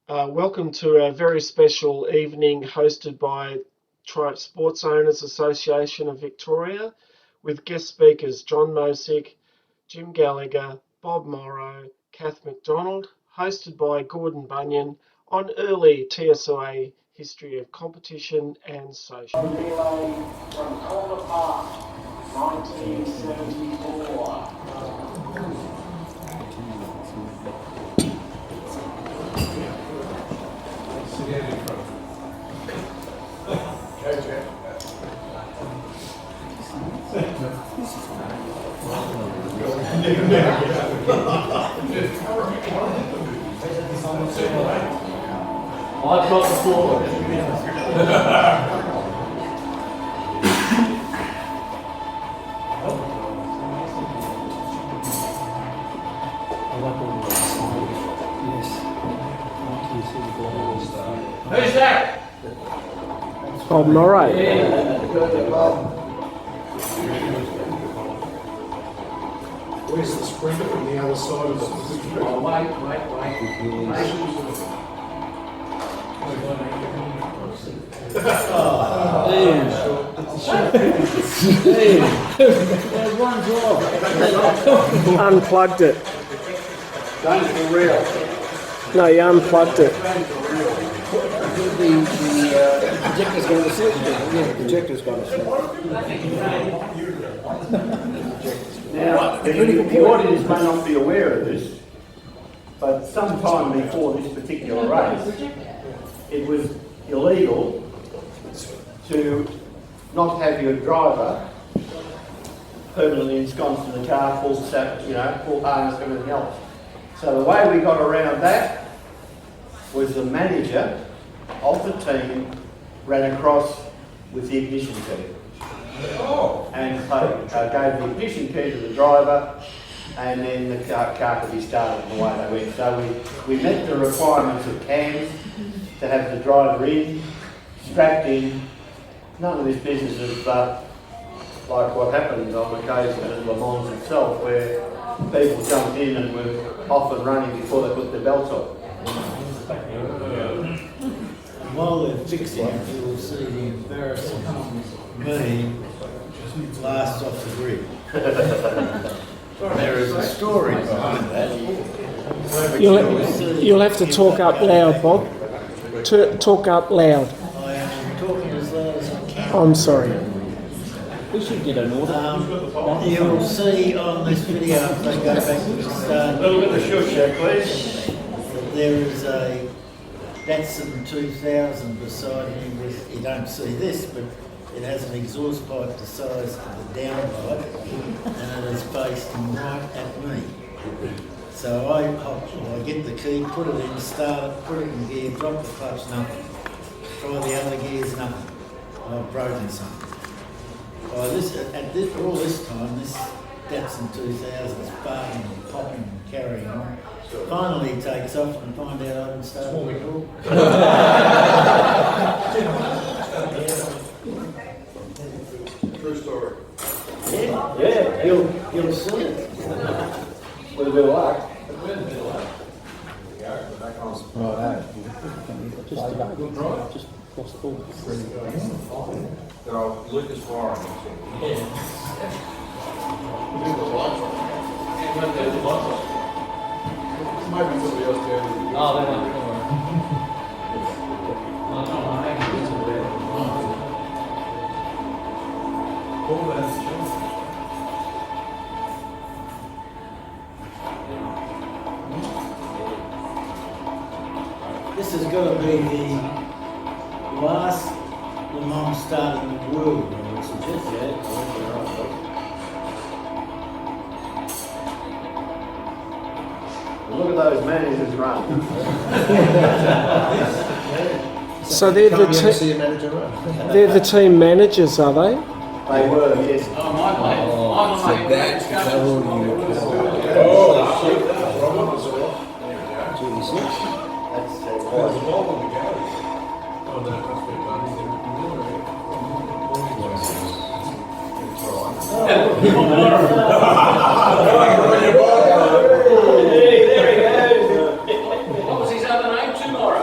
Welcome to our very special evening hosted by Triumph Sports Owners Association of Victoria with guest speakers John Mosig, Jim Gallagher, Bob Morrow, Cath MacDonald, hosted by Gordon Bunyan on early TSOA history of competition and social. Relay from Calder Park, 1974. I've got the floor. Who's that? Bob Morrow. Where's the sprinkler on the other side of the Oh, wait. There's one job. Unplugged it. Going for real. No, you unplugged it. The projector's going to sleep. Yeah, the projector's going to sleep. Now, the audience may not be aware of this, but sometime before this particular race, it was illegal to not have your driver permanently ensconced in the car, full harness, everything else. So the way we got around that was the manager of the team ran across with the ignition key. And gave the ignition key to the driver, and then the car could be started and away they went. So we met the requirements of CAMS to have the driver in, strapped in. None of this business of like what happens on occasion at Le Mans itself, where people jumped in and were off and running before they put their belts on. While they're fixing it, you will see the embarrassing me blast off the grid. There is a story behind that. You'll have to talk up loud, Bob. Talk up loud. I am talking as loud as I can. I'm sorry. We should get an order. You will see on this video, if they go back to the start, A little bit of shush there, please. there is a Datsun 2000 beside me with, you don't see this, but it has an exhaust pipe the size of the downpipe, and it is facing right at me. So I get the key, put it in, start it, put it in gear, drop the clutch, nothing. Try the other gears, nothing. I've broken something. All this time, this Datsun 2000 is barking and popping and carrying on. Finally he takes off and find out I haven't started at all. True story. Yeah, you'll see it. With a bit of luck. Just lost all. Lucas Warren. Maybe somebody else can. Oh, they won't. This is going to be the last Le Mans start in the world, I would suggest. Look at those managers run. So they're the team managers, are they? They were, yes. Oh, my mate. That's What was his other name? Tomorrow.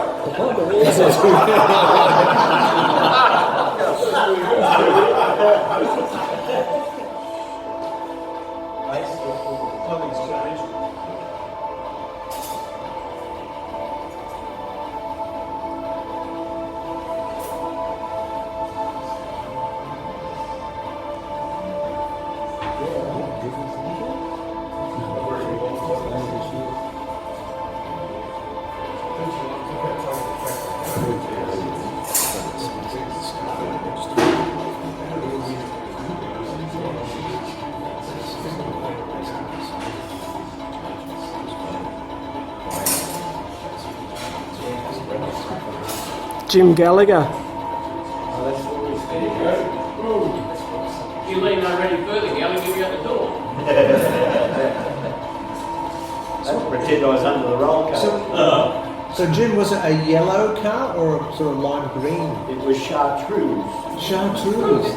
Jim Gallagher. You leave no ready further, Gallagher, you'll be out the door. Don't pretend I was under the roll car. So Jim, was it a yellow car or a sort of lime green? It was chartreuse. Chartreuse.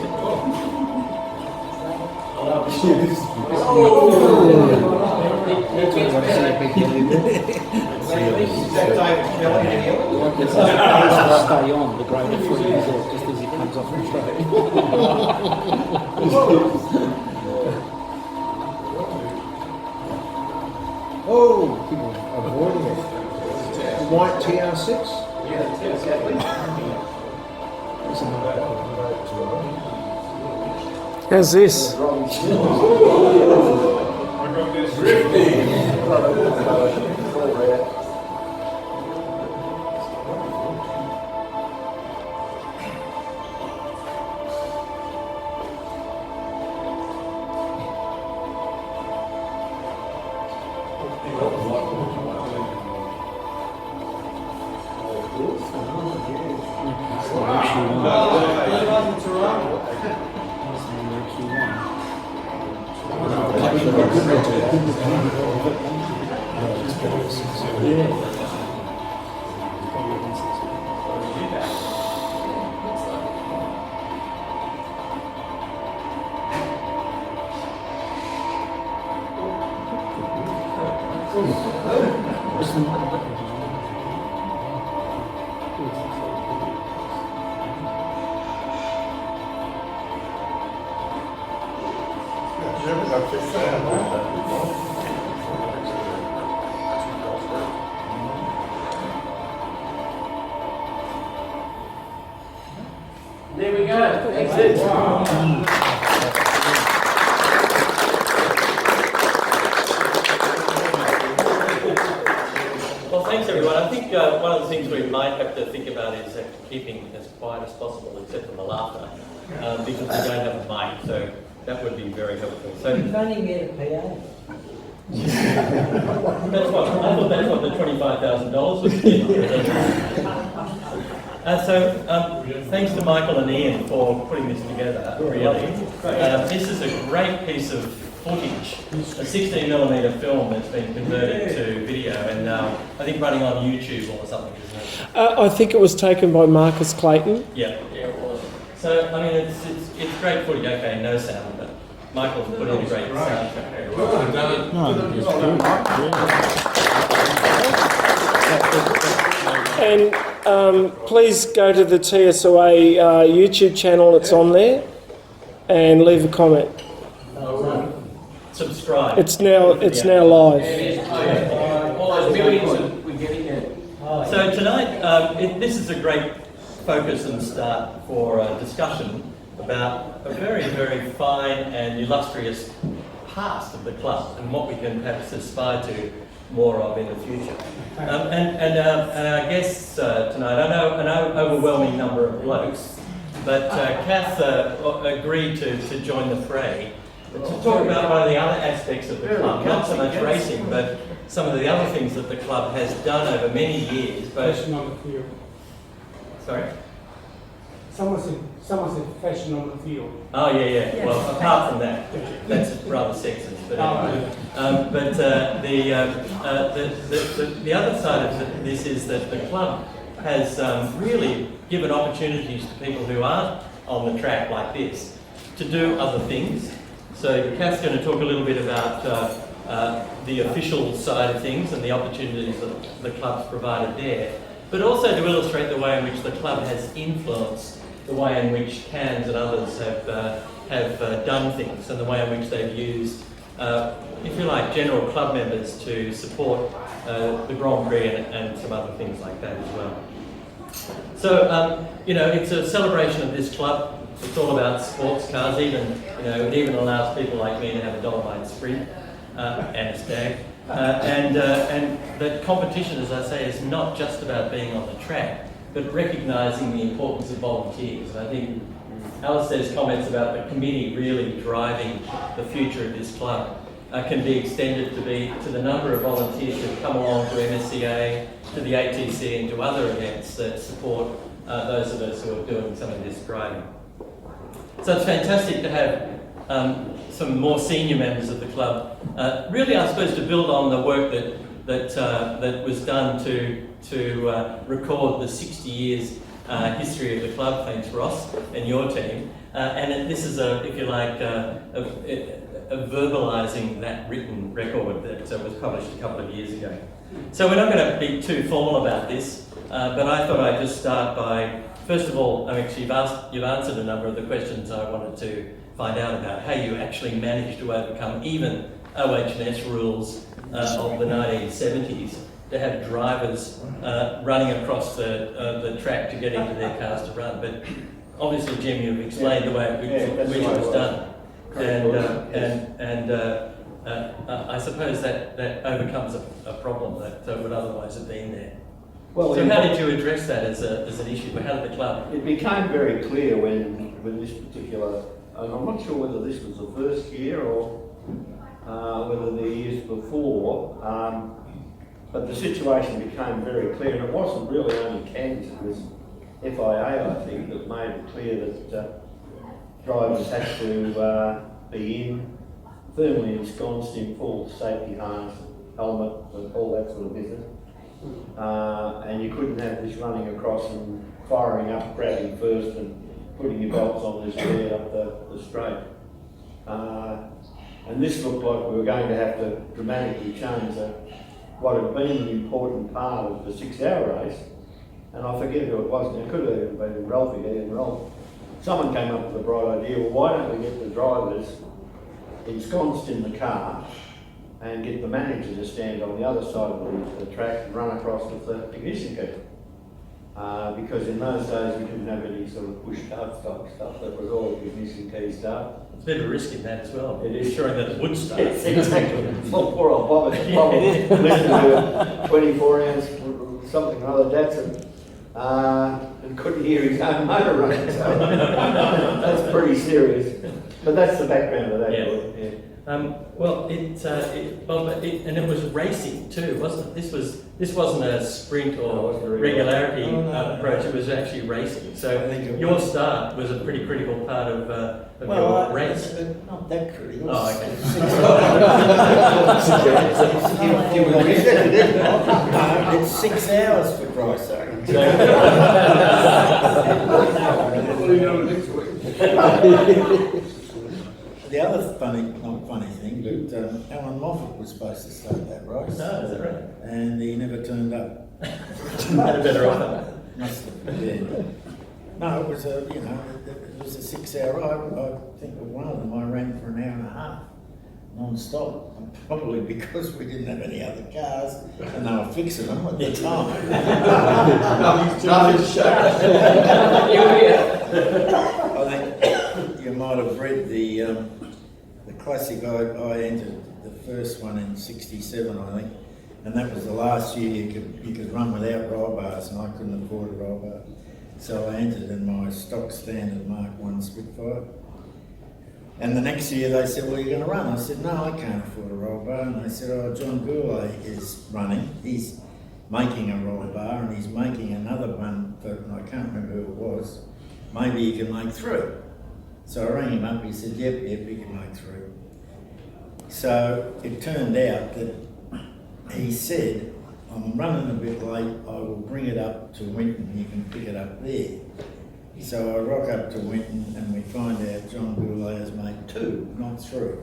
Stay on the greater footy result just as he comes off the track. Oh, people avoiding it. White TR6? How's this? There we go. Excellent. Well, thanks everyone. I think one of the things we might have to think about is keeping as quiet as possible, except for the laughter, because we don't have a mic, so that would be very helpful. So You've only met a PA. that's what I thought. That's what the $25,000 was. Thanks to Michael and Ian for putting this together, really. This is a great piece of footage, a 16mm film that's been converted to video and I think running on YouTube or something, isn't it? I think it was taken by Marcus Clayton. Yeah, it was. So, I mean, it's great footage. Okay, no sound, but Michael's put in a great soundtrack. And please go to the TSOA YouTube channel, it's on there, and leave a comment. Subscribe. It's now live. All those millions that we're getting there. So tonight, this is a great focus and start for a discussion about a very, very fine and illustrious past of the club and what we can perhaps aspire to more of in the future. And our guests tonight, I know an overwhelming number of blokes, but Cath agreed to join the fray to talk about one of the other aspects of the club, not so much racing, but some of the other things that the club has done over many years. Fashion on the field. Sorry? Someone said fashion on the field. Oh yeah. Well, apart from that, that's rather sexist. But anyway, the other side of this is that the club has really given opportunities to people who aren't on the track like this to do other things. So Cath's going to talk a little bit about the official side of things and the opportunities that the club's provided there. but also to illustrate the way in which the club has influenced the way in which Cairns and others have done things, and the way in which they've used, if you like, general club members to support the Grand Prix and some other things like that as well. So, it's a celebration of this club. It's all about sports cars. Even, it even allows people like me to have a Dolomite Sprint and a Stag. And that competition, as I say, is not just about being on the track, but recognising the importance of volunteers. And I think Alistair's comments about the committee really driving the future of this club can be extended to the number of volunteers who come along to MSCA, to the ATC and to other events that support those of us who are doing some of this driving. So it's fantastic to have some more senior members of the club. Really, I suppose, to build on the work that was done to record the 60 years history of the club, thanks Ross and your team. And this is if you like, verbalising that written record that was published a couple of years ago. So we're not going to be too formal about this, but I thought I'd just start by, first of all, you've answered a number of the questions I wanted to find out about, how you actually managed to overcome even OH&S rules of the 1970s to have drivers running across the track to get into their cars to run. But obviously, Jim, you've explained the way in which it was done. And I suppose that overcomes a problem that would otherwise have been there. Well, so how did you address that as an issue? How did the club? It became very clear when this particular, and I'm not sure whether this was the first year or whether the years before, but the situation became very clear, and it wasn't really only Cairns, it was FIA, I think, that made it clear that drivers had to be firmly ensconced in full safety harness, helmet, and all that sort of business. And you couldn't have this running across and firing up, grabbing first and putting your belts on as you head up the straight. And this looked like we were going to have to dramatically change what had been an important part of the 6-hour race. And I forget who it was, it could have even been Ralphie, Ian Ralph. Someone came up with the bright idea, well, why don't we get the drivers ensconced in the car and get the manager to stand on the other side of the track and run across with the ignition key. Because in those days we didn't have any sort of push-start style stuff, that was all ignition key stuff. It's a bit of a risk in that as well. It is. Ensuring that it would start. Yes, exactly. Well, poor old Bob listening to a 24-ounce something or other Datsun and couldn't hear his own motor running. So that's pretty serious. But that's the background of that. Yeah. Yeah. Well, and it was racing too, wasn't it? This wasn't a sprint or regularity approach. It was actually racing. So your start was a pretty critical part of your race. Not that critical. Oh, okay. It's 6 hours for Christ's sake. The other not funny thing, but Alan Moffat was supposed to start that race. No, is that right? And he never turned up. Had a better offer. Must have been. Yeah. No, it was it was a 6-hour ride. I think with one of them I ran for an hour and a half, non-stop. Probably because we didn't have any other cars and they were fixing them at the time. Nothing to show. I think you might have read the classic. I entered the first one in '67, I think, and that was the last year you could run without roll bars, and I couldn't afford a roll bar, so I entered in my stock standard Mark I Spitfire. And the next year they said, well, you're going to run. I said, no, I can't afford a roll bar. And they said, oh, John Goulet is running. He's making a roll bar and he's making another one, but I can't remember who it was. Maybe you can make 3. So I rang him up, he said, yep, we can make 3. So it turned out that he said, I'm running a bit late, I will bring it up to Winton, you can pick it up there. So I rock up to Winton and we find out John Goulet has made 2, not 3.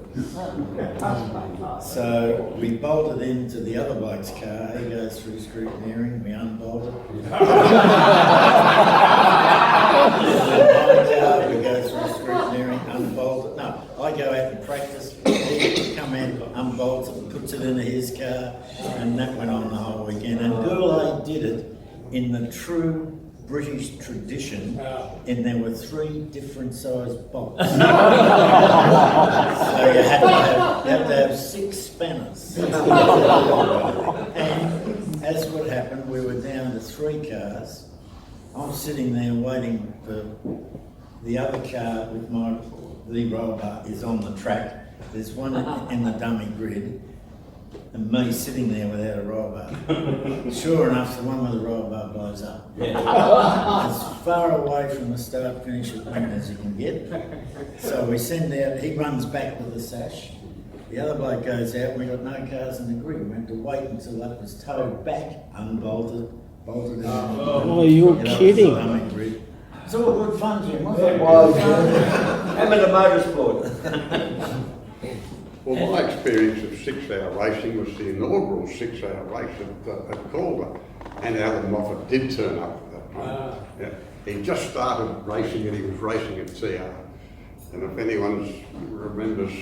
So we bolted into the other bloke's car, he goes through scrutineering, we unbolt it. My car, we go through scrutineering, unbolt it. No, I go out and practice, he come in, unbolts it, puts it into his car, and that went on the whole weekend. And Goulet did it in the true British tradition, and there were 3 different sized bolts. So you had to have 6 spanners. And as would happen, we were down to 3 cars. I'm sitting there waiting for the other car with the roll bar is on the track. There's one in the dummy grid, and me sitting there without a roll bar. Sure enough, the one with the roll bar blows up. As far away from the start finish of Winton as you can get. So we send out, he runs back with the sash. The other bloke goes out, we got no cars in the grid. We had to wait until that was towed back, unbolted, bolted it. Oh, you're kidding. Dummy grid. It's all good fun, Jim, wasn't it? Amateur motorsport. Well, my experience of 6-hour racing was the inaugural 6-hour race at Calder, and Alan Moffat did turn up at that point. Yeah. He just started racing and he was racing at TR. And if anyone remembers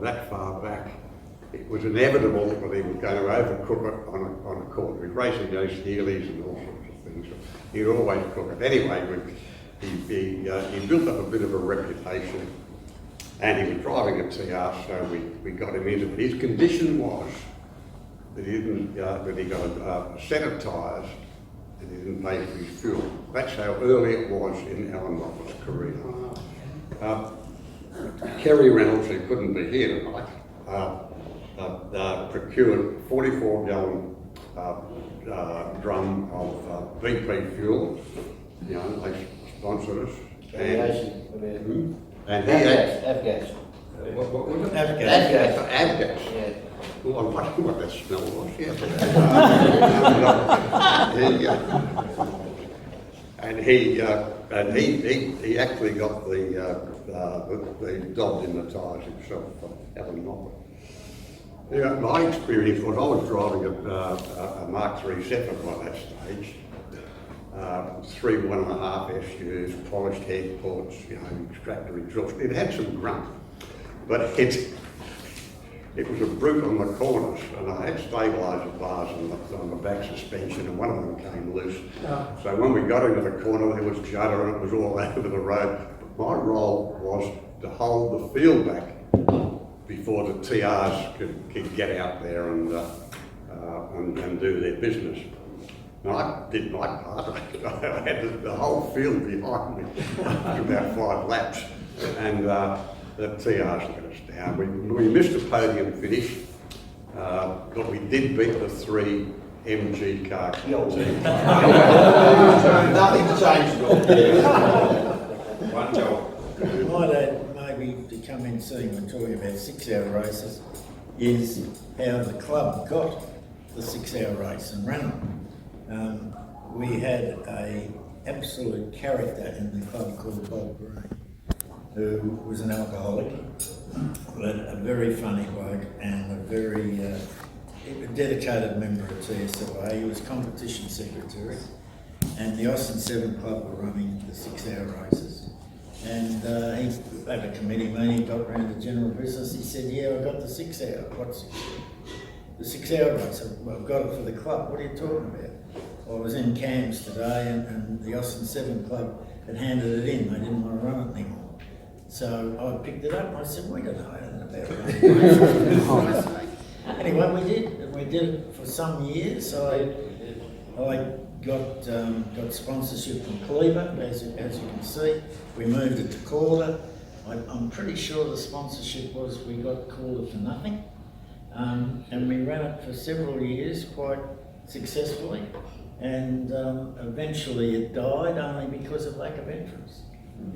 that far back, it was inevitable that he was going to overcook it on a court. He was racing against Heelys and all sorts of things. So he'd always cook it. Anyway, he built up a bit of a reputation. And he was driving a TR, so we got him into it. His condition was that he got a set of tyres and he didn't pay for his fuel. That's how early it was in Alan Moffat's career. Kerry Reynolds, who couldn't be here tonight, procured 44-gallon drum of BP fuel. You know, they sponsored us. And he had Avgas. what was it? Avgas. Avgas. Yeah. Well, I wonder what that smell was. And he actually got the dodge in the tyres himself, Alan Moffat. Yeah, my experience was I was driving a Mark III Zephyr by that stage. 3 1.5 SUs, polished head ports, you know, extractor exhaust. It had some grunt, but it was a brute on the corners, and I had stabiliser bars on the back suspension, and one of them came loose. So when we got into the corner, there was judder and it was all over the road. But my role was to hold the field back before the TRs could get out there and do their business. No, I did my part. I had the whole field behind me after about 5 laps, and the TRs let us down. We missed the podium finish, but we did beat the 3 MG car teams. Nothing's changed. One job. Might add, maybe to come in soon when talking about 6-hour races, is how the club got the 6-hour race and ran them. We had an absolute character in the club called Bob Green, who was an alcoholic, but a very funny bloke and a very dedicated member of TSOA. He was competition secretary, and the Austin 7 Club were running the 6-hour races. And he had a committee meeting, got round to general business. He said, "Yeah, I got the 6-hour. What 6-hour? The 6-hour race. I've got it for the club. What are you talking about?" I was in Cairns today, and the Austin 7 Club had handed it in. They didn't want to run it anymore. So I picked it up and I said, "We don't know anything about running." Anyway, we did, and we did it for some years. I got sponsorship from Cleaver, as you can see. We moved it to Calder. I'm pretty sure the sponsorship was we got Calder for nothing. And we ran it for several years quite successfully, and eventually it died only because of lack of entrance.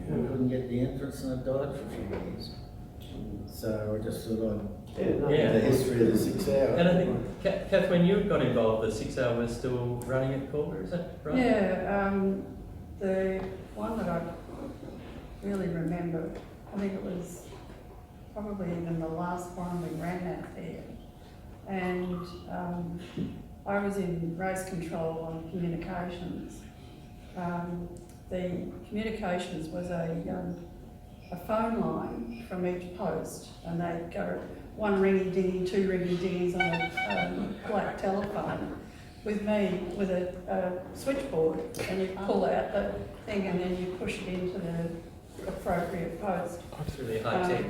We couldn't get the entrance and it died for a few years. So I just thought I'd the history of the 6-hour. And I think, Cath, when you got involved, the 6-hour was still running at Calder, is that right? Yeah, The one that I really remember, I think it was probably even the last one we ran that there. And I was in race control on communications. The communications was a phone line from each post, and they'd go one ringy dingy, two ringy dingies on a black telephone with me with a switchboard, and you pull out the thing and then you push it into the appropriate post. It's really high tech.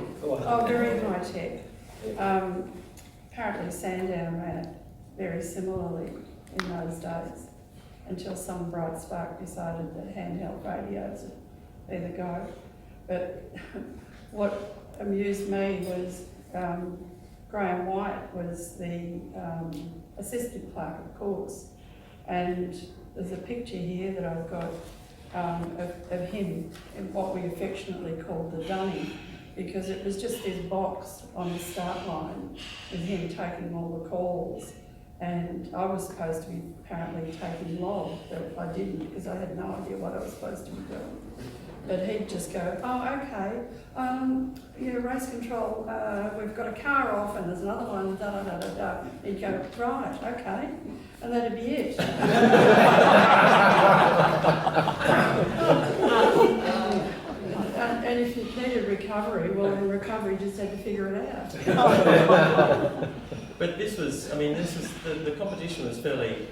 Very high tech. Apparently Sandown ran it very similarly in those days, until some bright spark decided that handheld radios would be the go. But what amused me was Graham White was the assistant clerk, of course, and there's a picture here that I've got of him in what we affectionately called the dunny, because it was just this box on the start line with him taking all the calls. And I was supposed to be apparently taking log, but I didn't because I had no idea what I was supposed to be doing. But he'd just go, oh, okay, yeah, race control, we've got a car off and there's another one, da da da da da. He'd go, right, okay, and that'd be it. And if you needed recovery, well, in recovery, you just had to figure it out. But this was, I mean, the competition was fairly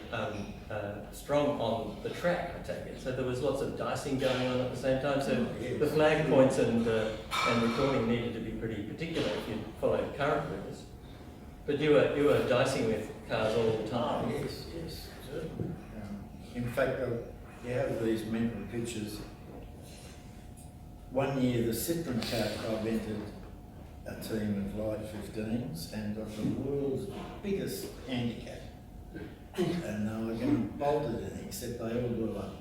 strong on the track, I take it. So there was lots of dicing going on at the same time. So the flag points and recording needed to be pretty particular if you followed current rules. But you were dicing with cars all the time. Yes, certainly. In fact, you have these mental pictures. One year, the Citroen car club entered a team of light 15s and got the world's biggest handicap. And they were going to bolt it in, except they all blew up.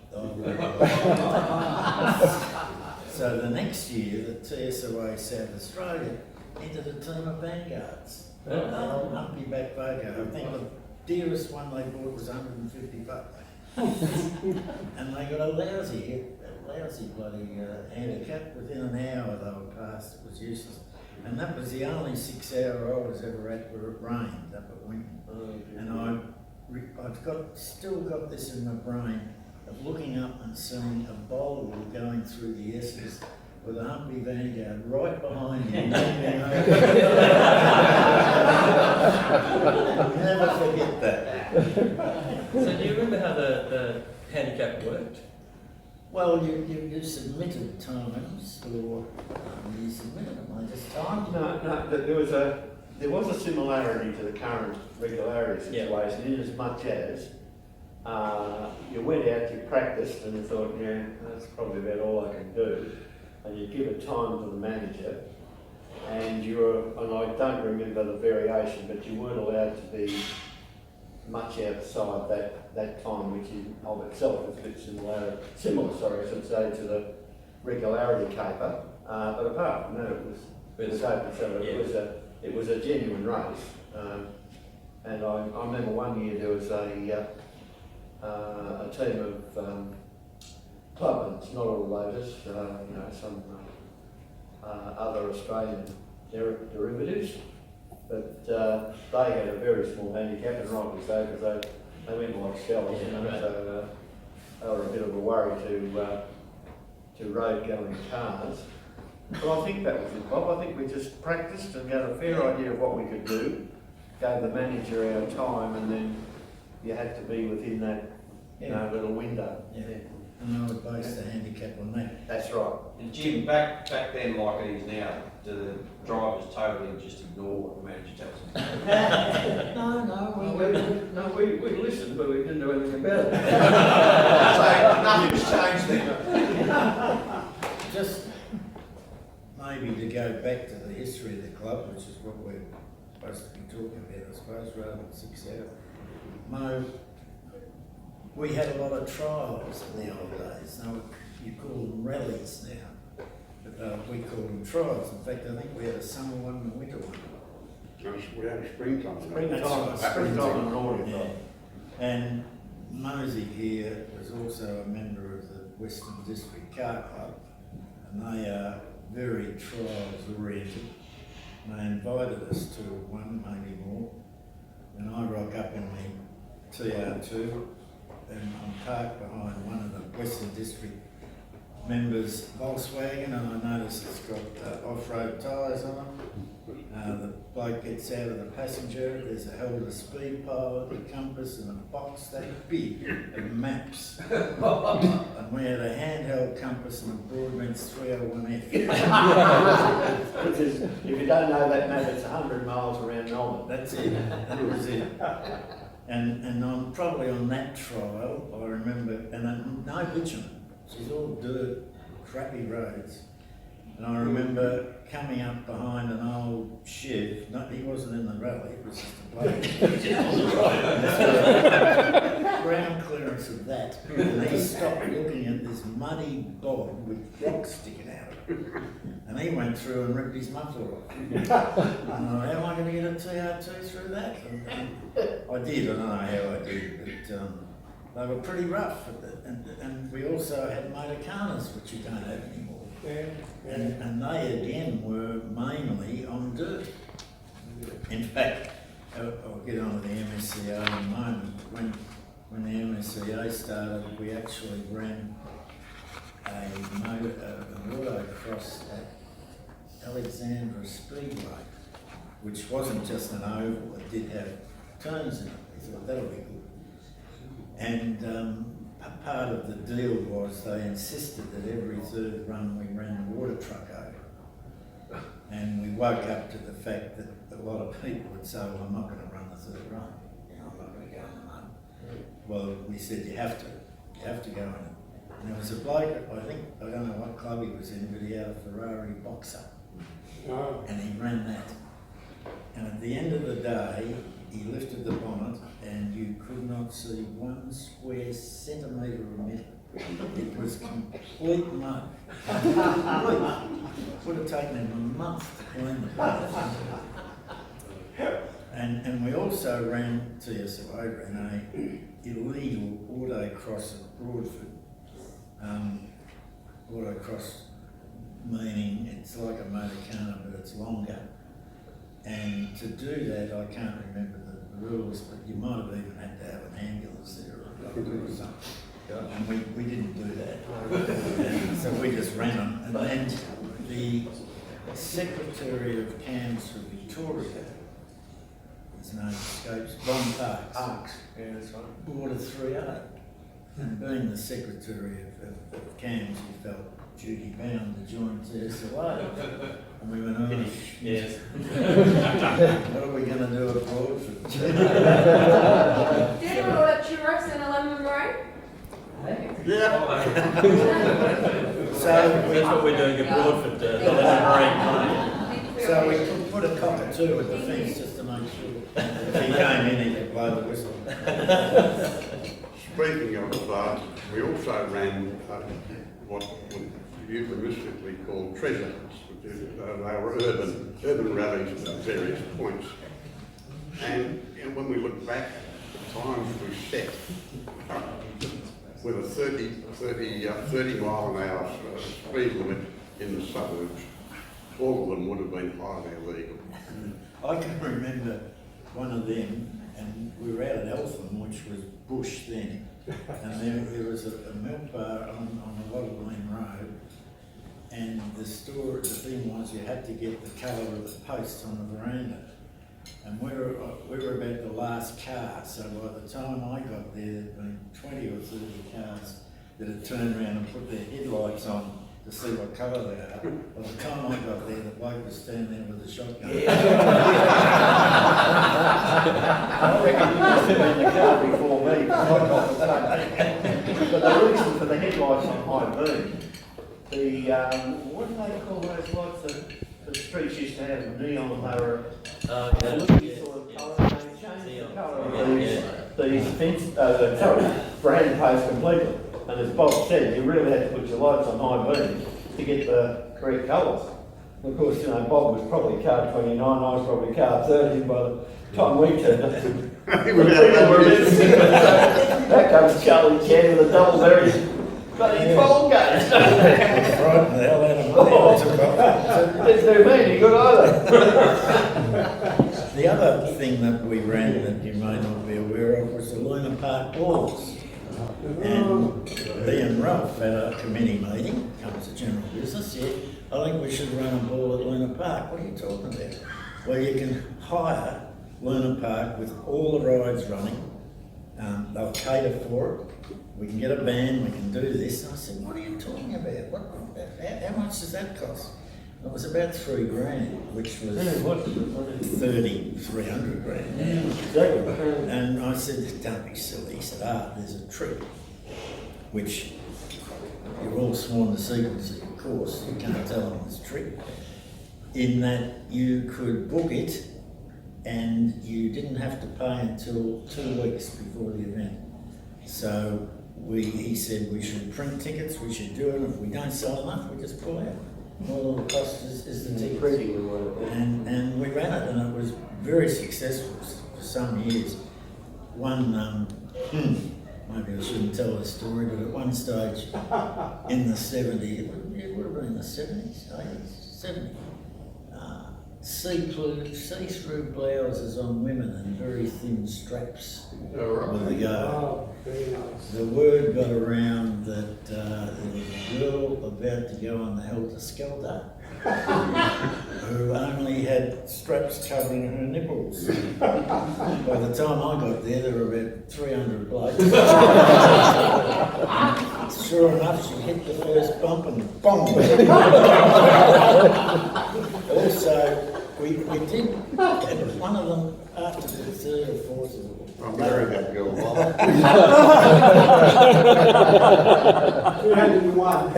So the next year, the TSOA South Australia entered a team of vanguards. The old humpy-back Vogo. I think the dearest one they bought was $150. And they got a lousy bloody handicap. Within an hour they were past. It was useless. And that was the only 6 hour I was ever at where it rained up at Winton. And I've still got this in my brain of looking up and seeing a bowl going through the S's with a Humpy Vanguard right behind me. Never forget that. So do you remember how the handicap worked? Well, you submitted times, or you submitted them, I just timed them. No, there was a similarity to the current regularity situation in as much as you went out, you practiced, and you thought, yeah, that's probably about all I can do, and you give a time to the manager, and I don't remember the variation, but you weren't allowed to be much outside that time, which in of itself is a bit similar, I should say, to the regularity caper. But apart from that, it was open, so it was a genuine race. And I remember one year there was a team of clubmans, not all Lotus, some other Australian derivatives. But they had a very small handicap, and rightly so, because they went like shells, so they were a bit of a worry to road going cars. But I think that was it, Bob. I think we just practiced and got a fair idea of what we could do, gave the manager our time, and then you had to be within that little window. Yeah. And I would base the handicap on that. That's right. And Jim, back then, like it is now, do the drivers totally just ignore what the manager tells them? No, we listened, but we didn't do anything about it. So nothing's changed then. Just maybe to go back to the history of the club, which is what we're supposed to be talking about, I suppose, rather than 6 hours. Mo, we had a lot of trials in the old days. Now, you call them rallies now, but we call them trials. In fact, I think we had a summer one and a winter one. We had a springtime. Springtime and autumn. Yeah. And Mosig here was also a member of the Western District Car Club, and they are very trials oriented. And they invited us to one, maybe more, and I rock up in the TR2 and I'm parked behind one of the Western District members' Volkswagen, and I notice it's got off-road tyres on it. The bloke gets out of the passenger, there's a hell of a speed pilot, a compass and a box that big of maps. And we had a handheld compass and a Broadbent's 301F. Which is, if you don't know that map, it's 100 miles around Melbourne. That's it, that was it. And I'm probably on that trial, I remember, and no bitumen. She's all dirt, crappy roads. And I remember coming up behind an old Chev. No, he wasn't in the rally, it was just a bloke. Ground clearance of that. And he stopped looking at this muddy bog with rocks sticking out of it. And he went through and ripped his muffler off. And I thought, how am I going to get a TR2 through that? And I did, I don't know how I did, but they were pretty rough. And we also had motorcanas, which you don't have anymore. And they again were mainly on dirt. In fact, I'll get on to the MSCA in a moment. When the MSCA started, we actually ran an autocross at Alexandra Speedway, which wasn't just an oval, it did have turns in it. We thought that'll be good. And part of the deal was they insisted that every third run we ran the water truck over. And we woke up to the fact that a lot of people would say, well, I'm not going to run the third run. You know, I'm not going to go in the mud. Well, we said, you have to go in it. And there was a bloke, I don't know what club he was in, but he had a Ferrari Boxer. And he ran that. And at the end of the day, he lifted the bonnet and you could not see 1 square centimetre of metal. It was complete mud. Would have taken him a month to clean the bonnet. And we also ran, TSOA ran a illegal autocross at Broadford. Autocross meaning it's like a motorcar but it's longer. And to do that, I can't remember the rules, but you might have even had to have an ambulance there or a doctor or something. And we didn't do that. And so we just ran them. And then the Secretary of CAMS for Victoria, his name escapes, Ron Parks. Yeah, that's right. Bought a 3.0. And being the Secretary of CAMS, he felt duty bound to join TSOA. And we went, oh, yes. What are we going to do at Broadford? Do anyone order churros and a lemon meringue? Yeah. So that's what we're doing at Broadford, the lemon meringue. So we put a cockatoo at the fence just to make sure if he came in, he could blow the whistle. Speaking of, we also ran what would euphemistically called treasure hunts, which is, they were urban rallies at various points. And when we look back at the times we set with a 30 mile an hour speed limit in the suburbs, all of them would have been highly illegal. I can remember one of them, and we were out at Eltham, which was bush then, and there was a milk bar on a Wattle Lane Road, and the thing was you had to get the colour of the posts on the veranda. And we were about the last car, so by the time I got there, there'd been 20 or 30 cars that had turned around and put their headlights on to see what colour they are. By the time I got there, the bloke was standing there with a shotgun. I reckon you must have been in the car before me, because I got the same. But the reason for the headlights on high beam, what do they call those lights that the streets used to have, neon, they were sort of colour, and they changed the colour of these brand posts completely. And as Bob said, you really had to put your lights on high beam to get the correct colours. Of course, you know, Bob was probably car 29, I was probably car 30 by the time we turned up. That comes Charlie Chan with a double berry bloody 12 games. Frightened the hell out of me. Didn't do me any good either. The other thing that we ran that you may not be aware of was the Luna Park Balls. And Lee and Ralph had a committee meeting, comes to general business, yeah, I think we should run a ball at Luna Park. What are you talking about? Well, you can hire Luna Park with all the rides running. They'll cater for it. We can get a band, we can do this. And I said, what are you talking about? How much does that cost? It was about $3,000, which was 300 grand. And I said, don't be silly. He said, there's a trick, which you're all sworn to secrecy, of course. You can't tell them this trick. In that you could book it and you didn't have to pay until 2 weeks before the event. So he said we should print tickets, we should do it. If we don't sell enough, we just pull out. All it costs is the tickets. And we ran it, and it was very successful for some years. Maybe I shouldn't tell this story, but at one stage in the 70s, it would have been in the 70s, 80s, 70s, see-through blouses on women and very thin straps with the go. The word got around that there was a girl about to go on the Helter Skelter who only had straps covering her nipples. By the time I got there were about 300 blokes. Sure enough, she hit the first bump and bong! Also, we did, and one of them, after the third or fourth, I'm married that girl. 201.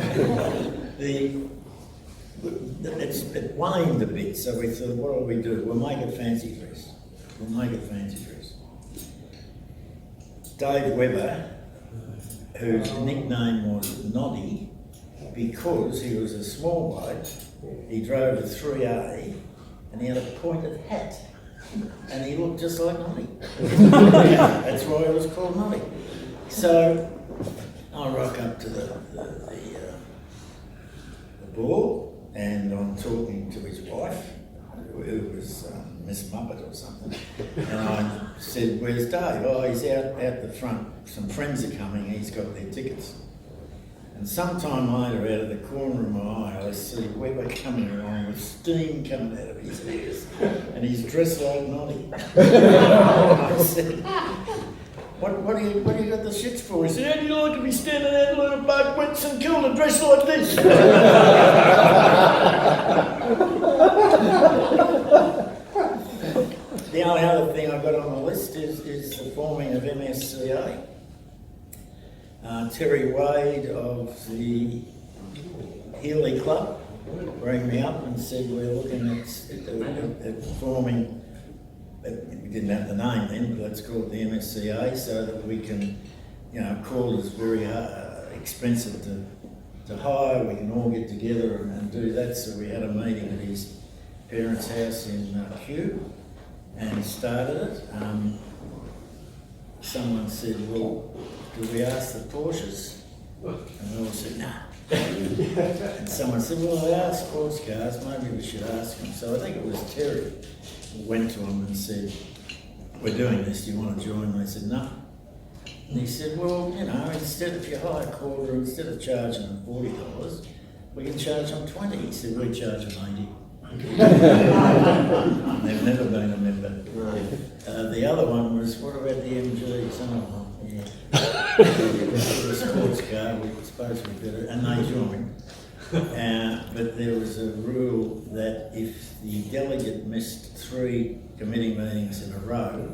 It waned a bit, so we thought, what do we do? We'll make it fancy dress. Dave Webber, whose nickname was Noddy, because he was a small bloke, he drove a 3A and he had a pointed hat and he looked just like Noddy. That's why it was called Noddy. So I rock up to the ball and I'm talking to his wife, who was Miss Muppet or something, and I said, where's Dave? Oh, he's out the front. Some friends are coming, he's got their tickets. And sometime later, out of the corner of my eye, I see Webber coming along with steam coming out of his ears, and he's dressed like Noddy. I said, what do you got the shits for? He said, how do you like to be standing out in Luna Park, wet and cold, and dressed like this? The only other thing I've got on the list is the forming of MSCA. Terry Wade of the Healy Club rang me up and said we're looking at forming, we didn't have the name then, but let's call it the MSCA so that we can, coal is very expensive to hire, we can all get together and do that. So we had a meeting at his parents' house in Kew and started it. Someone said, well, do we ask the Porsches? And we all said, no. And someone said, well, they are sports cars, maybe we should ask them. So I think it was Terry who went to him and said, we're doing this, do you want to join? And they said, no. And he said, well, instead if you hire a quarter, instead of charging them $40, we can charge them $20. He said, we charge them $80. They've never been a member. The other one was, what about the MGs? The sports car, we suppose we better, and they joined. But there was a rule that if the delegate missed 3 committee meetings in a row,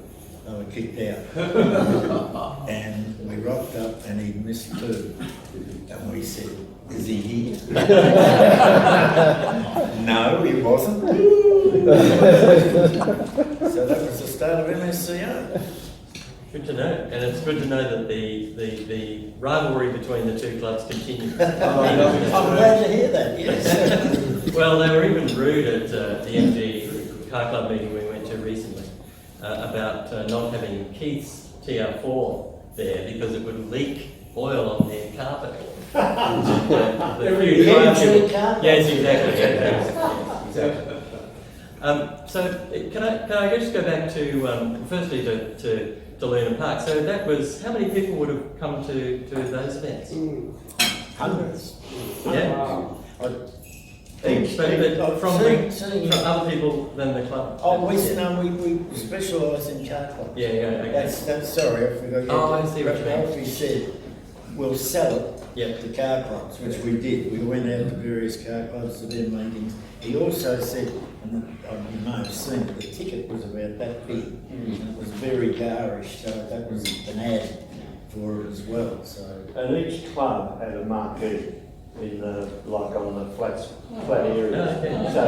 they were kicked out. And we rocked up and he'd missed 2. And we said, is he here? No, he wasn't. So that was the start of MSCA. Good to know, and it's good to know that the rivalry between the two clubs continues. I'm glad to hear that, yes. Well, they were even rude at the MG car club meeting we went to recently about not having Keith's TR4 there because it would leak oil on their carpet. So the few triumphant. Yes, exactly. Exactly. So can I just go back to firstly to Luna Park? So that was, how many people would have come to those events? Hundreds. Yeah. Wow. But from other people than the club. Oh, we specialise in car clubs. Yeah, okay. That's sorry, I forgot. Oh, I see what you mean. We said we'll sell it to car clubs, which we did. We went out to various car clubs to their meetings. He also said, and you may have seen it, the ticket was about that big, and it was very garish, so that was an ad for it as well. So, and each club had a marquee in like on the flat area. So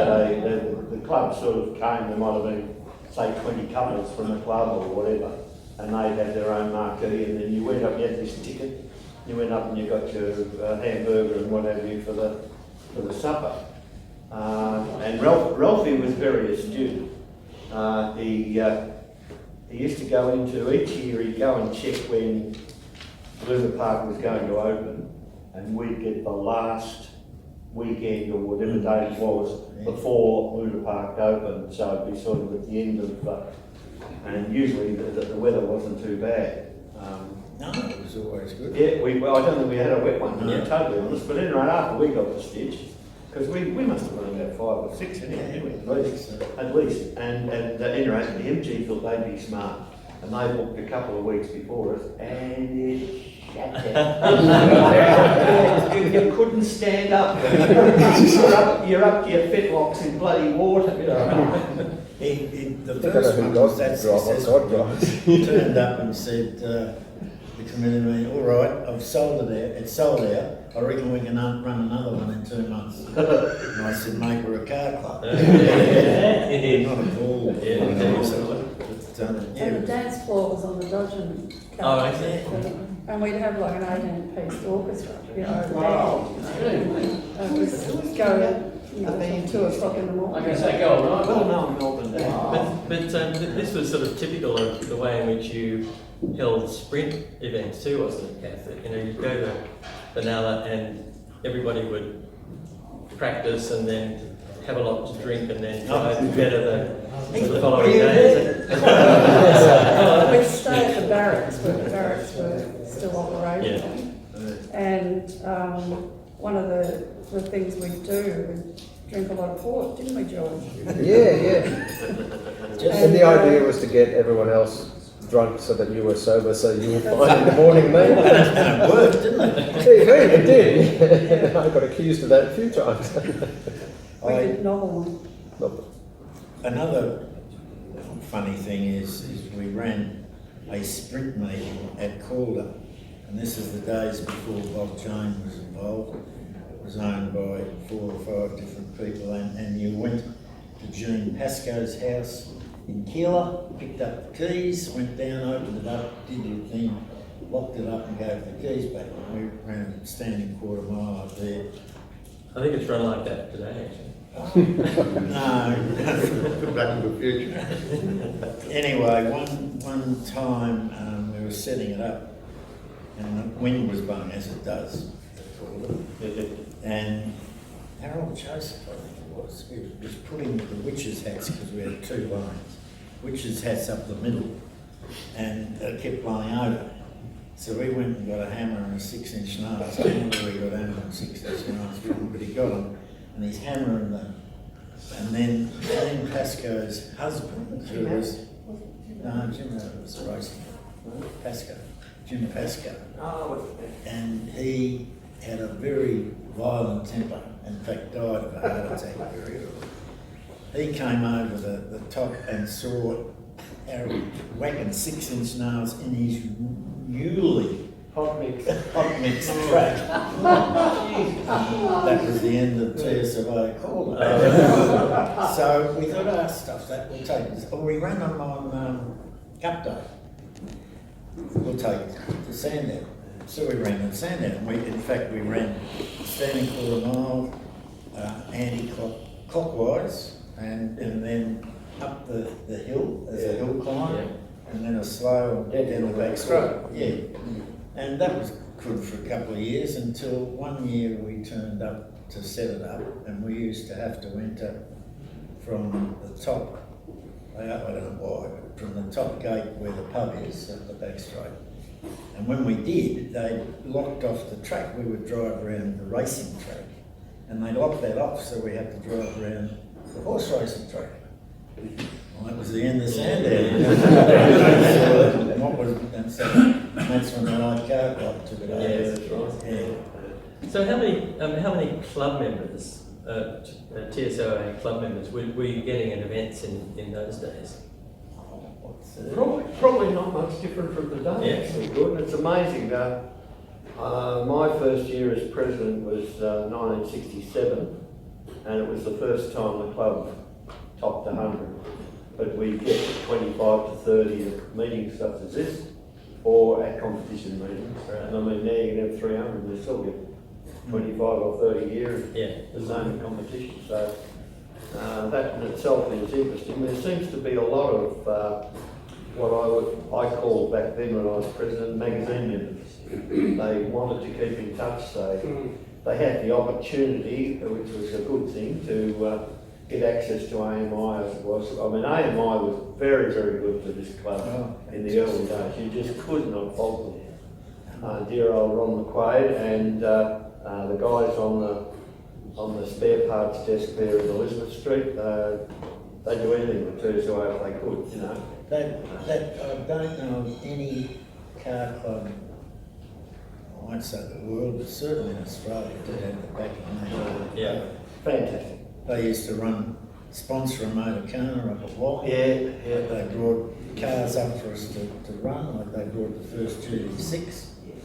the club sort of came. There might have been say 20 couples from the club or whatever, and they had their own marquee. And then you went up, you had this ticket. You went up and you got your hamburger and what have you for the supper. And Ralphie was very astute. He used to go into each year. He'd go and check when Luna Park was going to open, and we'd get the last weekend or whatever day it was before Luna Park opened. So it'd be sort of at the end of, and usually the weather wasn't too bad. no, it was always good. Yeah, I don't think we had a wet one, to be totally honest. But anyway, after we got the stitch, because we must have run about 5 or 6 anyway, at least. And anyway, the MG thought they'd be smart, and they booked a couple of weeks before us, and it shat down. you couldn't stand up. You're up to your fetlocks in bloody water. The first one was that successful. He turned up and said, the committee, all right, I've sold it out, it's sold out, I reckon we can run another one in 2 months. And I said, mate, we're a car club. Not a ball. And the dance floor was on the Dodgen. Oh, I see. And we'd have like an 18-piece orchestra, wow. And it was go, from 2 o'clock in the morning. I'm going to say go all night. Well, no, Melbourne. But this was sort of typical of the way in which you held sprint events too, wasn't it, Cath? You'd go to Benalla and everybody would practice and then have a lot to drink and then try better the following day. We'd stay at the barracks, where the barracks were still operational. Yeah. And one of the things we'd do, we'd drink a lot of port, didn't we, George? Yeah. And the idea was to get everyone else drunk so that you were sober, so you were fine in the morning, mate. And it worked, didn't it? It did. I got accused of that a few times. We did novel. Another funny thing is we ran a sprint meeting at Calder, and this is the days before Bob Jones was involved. It was owned by 4 or 5 different people, and you went to Jean Pascoe's house in Keeler, picked up the keys, went down, opened it up, did your thing, locked it up and gave the keys back. And we ran a standing quarter mile up there. I think it's run like that today, actually. No. Back to the future. Anyway, one time we were setting it up, and the wind was blowing, as it does, and Harold Joseph, I think it was putting the witches' hats, because we had 2 lines, witches' hats up the middle, and it kept blowing over. So we went and got a hammer and a 6-inch nail. I don't know where he got a hammer and 6-inch nails from, but he got them, and he's hammering them. And then Jane Pascoe's husband, who was, Jim was racing, Jim Pascoe. And he had a very violent temper, in fact died of a heart attack very early. He came over the top and saw Harry whacking 6-inch nails in his Yuli hot mix track. That was the end of TSOA Calder. So we thought, stuff that we'll take this. We ran them on Cup Day. We'll take the Sandown. So we ran the Sandown. In fact, we ran standing quarter mile, anti-clockwise, and then up the hill as a hill climb, and then a slow down the back straight. Yeah. And that was could for a couple of years until one year we turned up to set it up, and we used to have to enter from the top, I don't know why, but from the top gate where the pub is at the back straight. And when we did, they locked off the track. We would drive around the racing track, and they locked that off, so we had to drive around the horse racing track. Well, that was the end of Sandown. And so that's when the light car club took it over. Yeah, that's right. Yeah. So how many club members, TSOA club members, were you getting at events in those days? Probably not much different from today. Yeah. Actually, Gordon. It's amazing. My first year as president was 1967, and it was the first time the club topped 100. But we get 25 to 30 at meetings such as this, or at competition meetings. Right. And I mean, now you can have 300, they still get 25 or 30 years. Yeah. The same competition. So that in itself is interesting. There seems to be a lot of what I called back then when I was president, magazine members. They wanted to keep in touch, so they had the opportunity, which was a good thing, to get access to AMI as it was. I mean, AMI was very, very good for this club in the early days. You just could not fault them. Dear old Ron McQuaid and the guys on the spare parts desk there in Elizabeth Street, they do anything with TSOA if they could, you know. I don't know of any car club, I won't say the world, but certainly in Australia, that had the backing. Yeah. Fantastic. They used to sponsor a motor car up at Wall. Yeah. They brought cars up for us to run, like they brought the first GT6.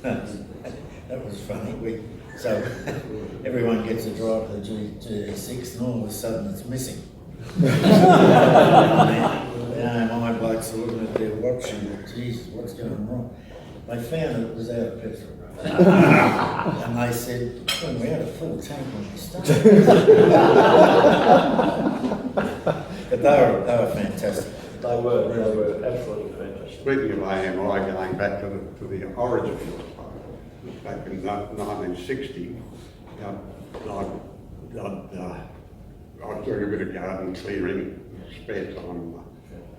That was funny. So everyone gets a drive to the GT6 and all of a sudden it's missing. My blokes are looking at their watch and, Jesus, what's going wrong? They found it was out of petrol. And they said, well, we had a full tank when we started. But they were fantastic. They were absolutely fantastic. Speaking of AMI, going back to the origin of the club, back in 1960, I was doing a bit of garden clearing, spare time,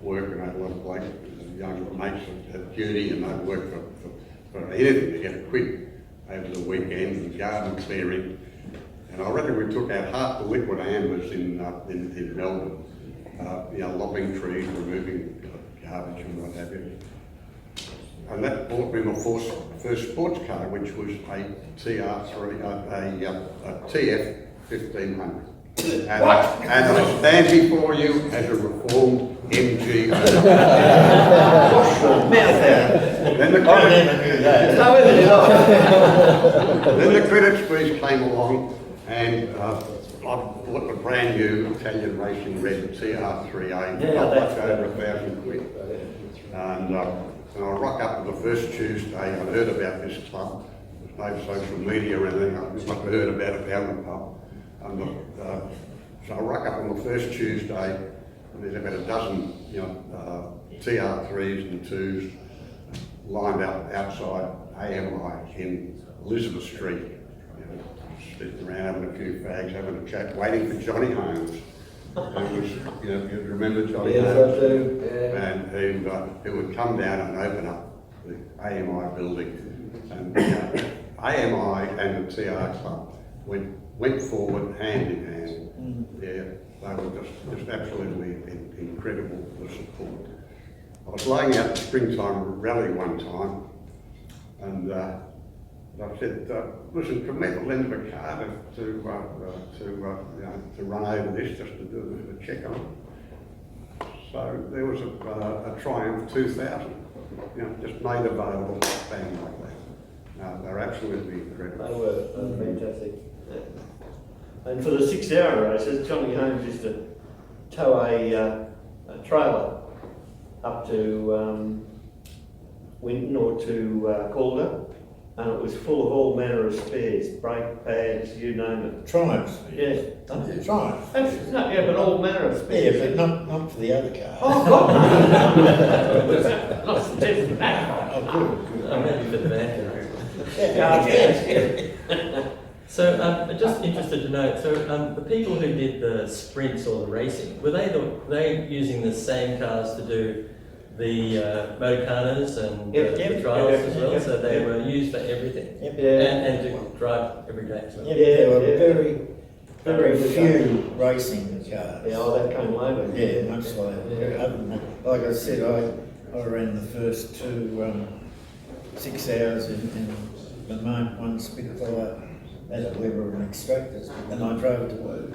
working. I had a lot of blokes, young mates at duty, and they'd work for anything to get a quid over the weekend and garden clearing. And I reckon we took out half the liquid ambers in Melbourne, lopping trees, removing garbage and what have you. And that bought me my first sports car, which was a TR3, a TF 1500. And I stand before you as a reformed MG. Then the credit squeeze came along, and I bought a brand new Italian racing red TR3A, like over £1,000. And I rock up to the first Tuesday. I heard about this club. There's no social media or anything. I just heard about it down the pub. So I rock up on the first Tuesday, and there's about a dozen, TR3s and 2s lined up outside AMI in Elizabeth Street, sitting around having a few fags, having a chat, waiting for Johnny Holmes. You remember Johnny Holmes? Yes, I do. Yeah. And he would come down and open up the AMI building, and AMI and the TR Club went forward hand in hand. Yeah, they were just absolutely incredible, the support. I was laying out the springtime rally one time, and I said, listen, can we have a lend of a car to run over this, just to do a bit of a check on it. So there was a Triumph 2000, just made available, bang like that. They're absolutely incredible. They were fantastic. Yeah. And for the 6-hour races, Johnny Holmes used to tow a trailer up to Winton or to Calder, and it was full of all manner of spares, brake pads, you name it. Triumphs. Yes. Triumph. But all manner of spares. Yeah, but not for the other car. Oh, God! Not suggesting that. Oh, good. I'm happy for the van. So I'm just interested to know, so the people who did the sprints or the racing, were they using the same cars to do the motorcarnas and the trials as well? So they were used for everything? And to drive every day as well? There were very few racing cars. Yeah, oh, that came later. Yeah, much later. Other than that, like I said, I ran the first 6 hours in Le Mans, one Spitfire at a lever and extractors, and I drove to work.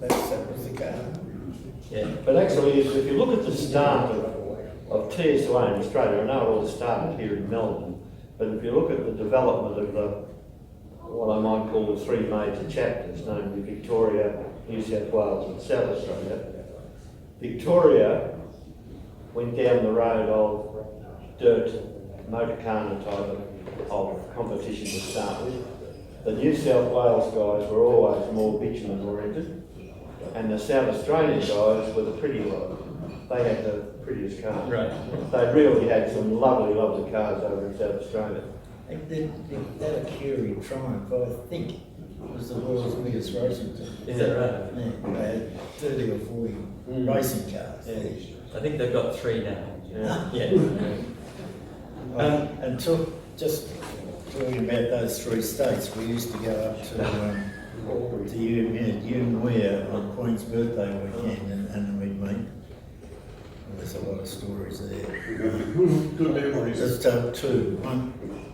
That was the car. Yeah, but actually, if you look at the start of TSOA in Australia, I know it all started here in Melbourne, but if you look at the development of what I might call the three major chapters, namely Victoria, New South Wales and South Australia, Victoria went down the road of dirt motorcar type of competition to start with. The New South Wales guys were always more bitumen oriented, and the South Australian guys were the pretty lot. They had the prettiest cars. Right. They really had some lovely, lovely cars over in South Australia. That Curie Triumph, I think, was the world's biggest racing team. Is that right? Yeah, they had 30 or 40 racing cars. I think they've got 3 now. Yeah. And just talking about those 3 states, we used to go up to Hume Weir on Queen's birthday weekend and we'd meet. There's a lot of stories there. Good memories. Just 2.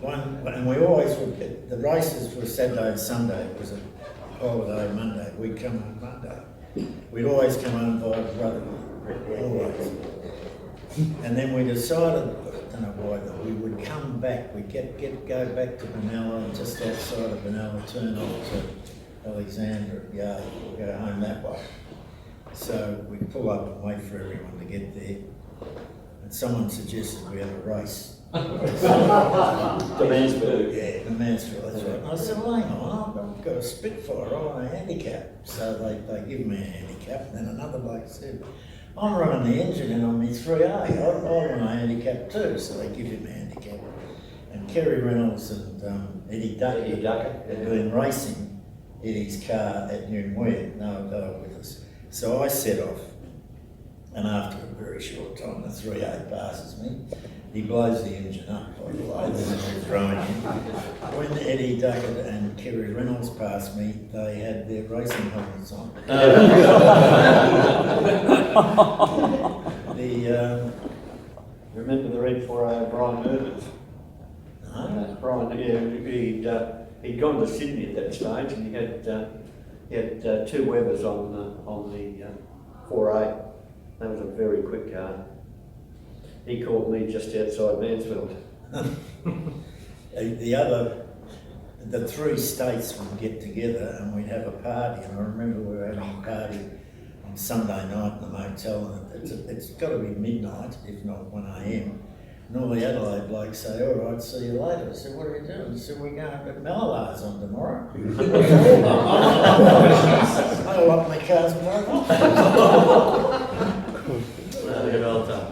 One, and we always would get, the races were Saturday and Sunday. It was a holiday Monday. We'd come on Monday. We'd always come home by brotherly, always. And then we decided, I don't know why, that we would come back. We'd go back to Benalla, and just outside of Benalla, turn off to Alexandra Yard, we'll go home that way. So we'd pull up and wait for everyone to get there. And someone suggested we have a race. The Mansfield. Yeah, the Mansfield, that's right. And I said, well, hang on, I've got a Spitfire, I want a handicap. So they give me a handicap, and then another bloke said, I'm running the engine and I'm in 3A, I want a handicap too. So they give him a handicap. And Kerry Reynolds and Eddie Ducker had been racing Eddie's car at Hume Weir. They were with us. So I set off, and after a very short time, the 3A passes me. He blows the engine up, by the way, then we're throwing in. When Eddie Duckett and Kerry Reynolds passed me, they had their racing helmets on. Remember the Red 4A Brian Herbert? No. Brian, he'd gone to Sydney at that stage, and he had 2 Webers on the 4A. That was a very quick car. He caught me just outside Mansfield. The 3 states would get together and we'd have a party. And I remember we were having a party on Sunday night in the motel, and it's got to be midnight, if not 1 a.m. And all the Adelaide blokes say, all right, see you later. I said, what are you doing? He said, we're going to Mallards on tomorrow. I locked my cars tomorrow. Good old time.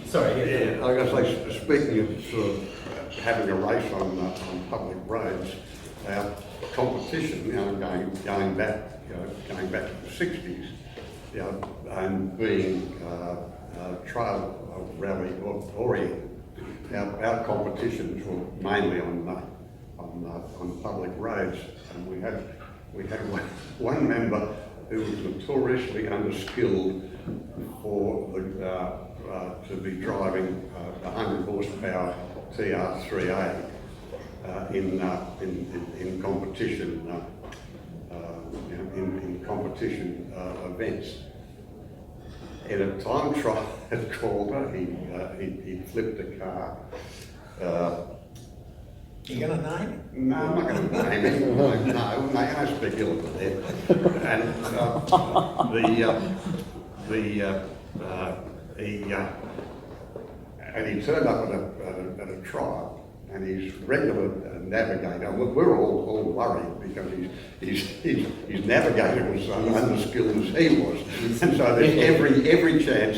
Sorry. Yeah, I was going to say, speaking of sort of having a race on public roads, our competition, going back to the 60s, and being trail rally oriented, our competitions were mainly on public roads, and we had one member who was notoriously underskilled for to be driving a 100 horsepower TR3A in competition in competition events. In a time trial at Calder, he flipped a car. You going to name it? No, I'm not going to name it. No, I speak ill of it there. And he turned up at a trial, and his regular navigator, we're all worried because his navigator was unskilled as he was, and so there's every chance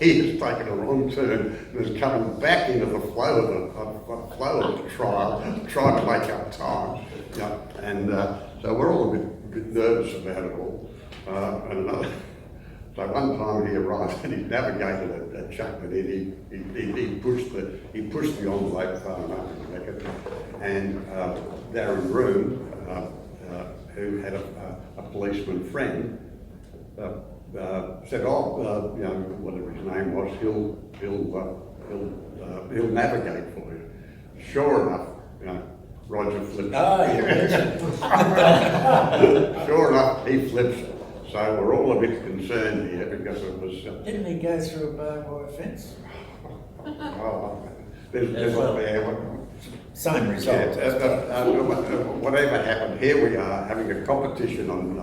he has taken a wrong turn and is coming back into the flow of the trial, trying to make up time. And so we're all a bit nervous about it all. So one time he arrived and he navigated a chuck and he pushed the envelope far enough in the record, and Darren Room, who had a policeman friend, said, whatever his name was, he'll navigate for you. Sure enough, Roger flips. Sure enough, he flips. So we're all a bit concerned here because it was. Didn't he go through a barbed wire fence? Same result. Whatever happened, here we are having a competition on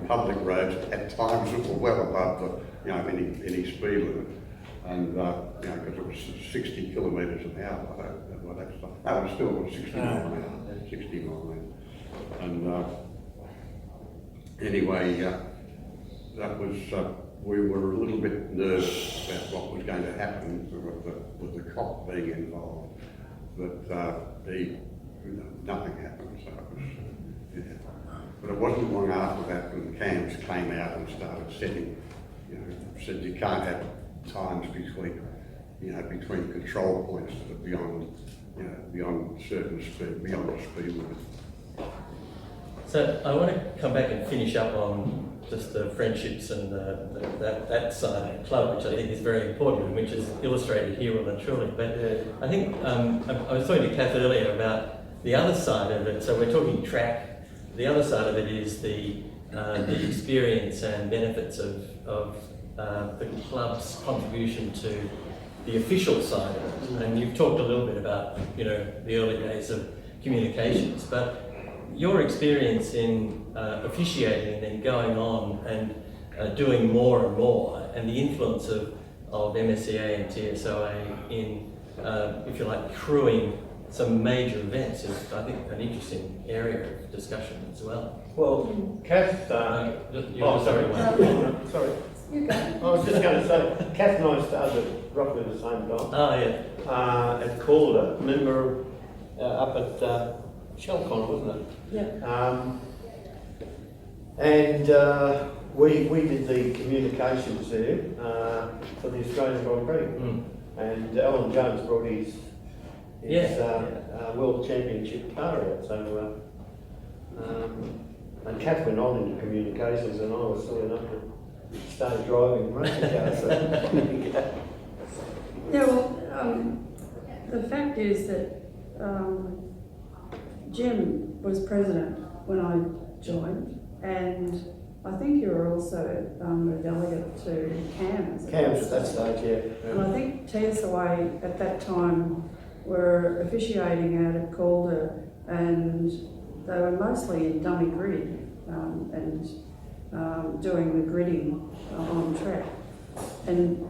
public roads at times that were well above the, any speed limit, and because it was 60 kilometres an hour. No, it was still 60 miles an hour. 60 miles an hour, and. Anyway, that was, we were a little bit nervous about what was going to happen with the cop being involved, but nothing happened, so it was, But it wasn't long after that when the cams came out and started setting, said you can't have times between control points that are beyond certain speed, beyond the speed limit. So I want to come back and finish up on just the friendships and that side of the club, which I think is very important and which is illustrated here well and truly. But I think I was talking to Cath earlier about the other side of it. So we're talking track. The other side of it is the experience and benefits of the club's contribution to the official side of it. And you've talked a little bit about the early days of communications, but your experience in officiating and then going on and doing more and more, and the influence of MSCA and TSOA in, if you like, crewing some major events is, I think, an interesting area of discussion as well. Well, Cath, sorry. Sorry. You go. I was just going to say, Cath and I started at roughly the same time. Oh, yeah. At Calder, remember up at Shellcon, wasn't it? Yeah. And we did the communications there for the Australian Grand Prix. And Alan Jones brought his World Championship car out. So, and Cath went on into communications, and I was silly enough to start driving racing cars. So. Yeah, well, the fact is that Jim was president when I joined, and I think you were also a delegate to CAMS. CAMS at that stage, yeah. And I think TSOA at that time were officiating out at Calder, and they were mostly in dummy grid and doing the gridding on track. And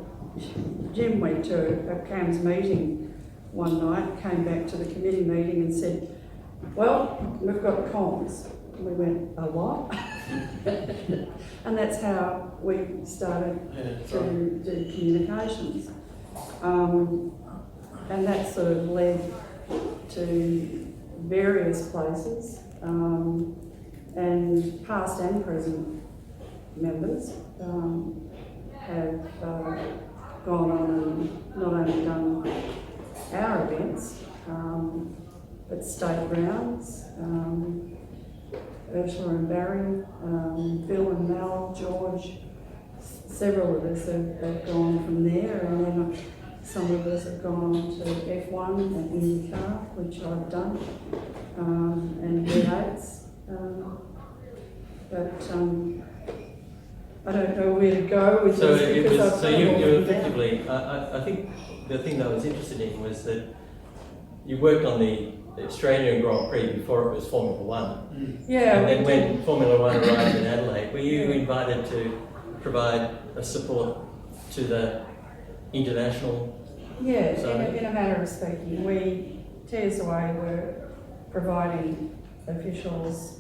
Jim went to a CAMS meeting one night, came back to the committee meeting and said, well, we've got comms. We went, a what? And that's how we started to do communications. And that sort of led to various places, and past and present members have gone on and not only done our events, but state rounds. Ursula and Barry, Phil and Mel, George, several of us have gone from there, and then some of us have gone on to F1 and IndyCar, which I've done, and V8s. But I don't know where to go with this. So you effectively, I think the thing that I was interested in was that you worked on the Australian Grand Prix before it was Formula One. Yeah. And then when Formula One arrived in Adelaide, were you invited to provide a support to the international? Yeah, in a manner of speaking, we, TSOA, were providing officials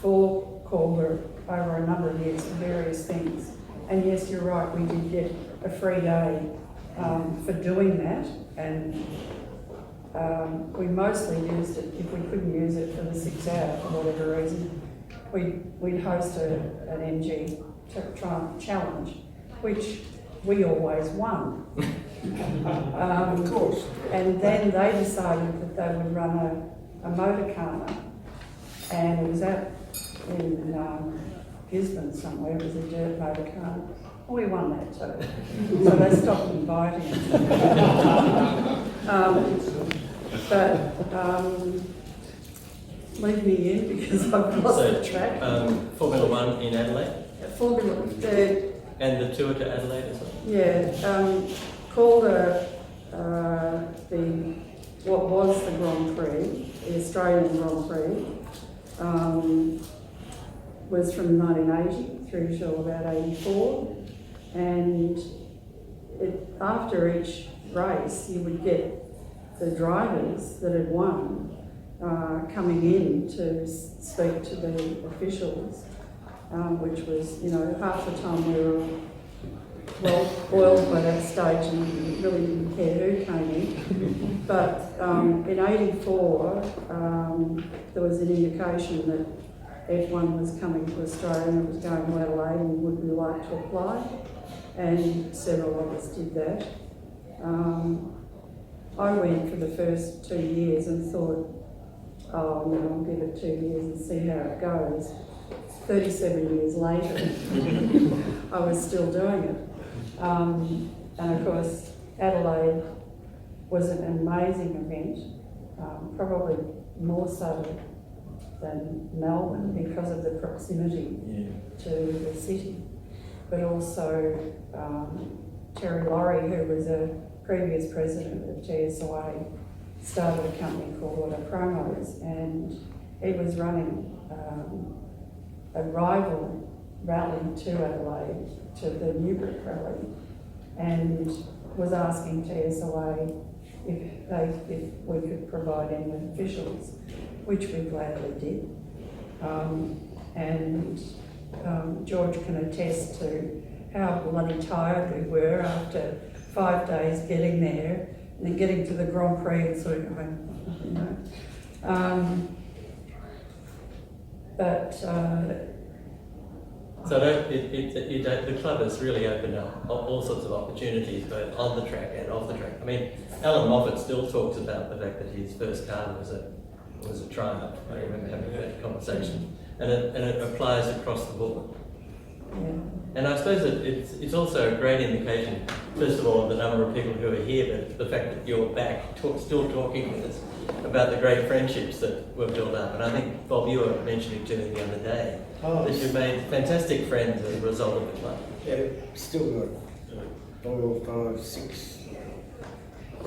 for Calder over a number of years for various things. And yes, you're right, we did get a free day for doing that, and we mostly used it, if we couldn't use it for the 6 hour for whatever reason, we'd host an MG challenge, which we always won. Of course. And then they decided that they would run a motor car, and it was in Gisborne somewhere. It was a dirt motor car. Well, we won that too. So they stopped inviting us. Leave me in because I've lost the track. Formula One in Adelaide? And the tour to Adelaide as well? Yeah, called what was the Grand Prix, the Australian Grand Prix, was from 1980 through to about 84, and after each race you would get the drivers that had won coming in to speak to the officials, which was, half the time we were well boiled by that stage and really didn't care who came in. But in 84, there was an indication that F1 was coming to Australia and it was going to Adelaide, and would we like to apply? And several of us did that. I went for the first 2 years and thought, I'll give it 2 years and see how it goes. 37 years later, I was still doing it. And of course, Adelaide was an amazing event, probably more so than Melbourne because of the proximity to the city. But also Terry Laurie, who was a previous president of TSOA, started a company called Auto Promos, and he was running a rival rally to Adelaide, to the Newbrick rally, and was asking TSOA if we could provide any officials, which we gladly did. George can attest to how bloody tired we were after 5 days getting there, and then getting to the Grand Prix and sort of going, So the club has really opened up all sorts of opportunities, both on the track and off the track. I mean, Alan Moffat still talks about the fact that his first car was a Triumph. I remember having that conversation, and it applies across the board. Yeah. And I suppose it's also a great indication, first of all, of the number of people who are here, but the fact that you're back still talking with us about the great friendships that were built up. And I think, Bob, you were mentioning to me the other day that you've made fantastic friends as a result of the club. Yeah, still got 4, 5, 6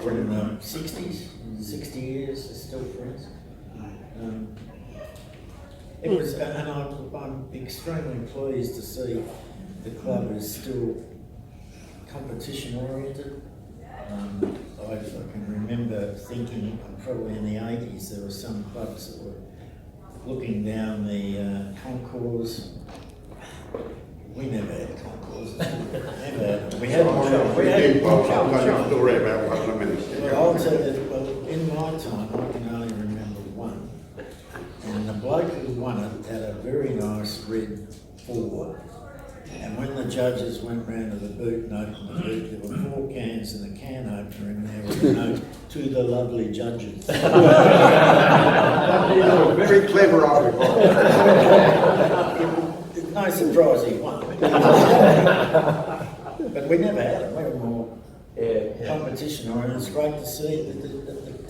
from 60s, 60 years, still friends. It was, and I'm extremely pleased to see the club is still competition oriented. I can remember thinking, probably in the 80s, there were some clubs that were looking down the concourse. We never had concourses. We had I'll tell you a story about one in a minute. Well, I'll tell you, in my time, I can only remember one. And the bloke who won it had a very nice red Ford. And when the judges went round to the boot and opened the boot, there were 4 cans and a can opener in there with a note, "To the lovely judges." Very clever article. No surprise he won. But we never had it. We were more competition oriented. It's great to see that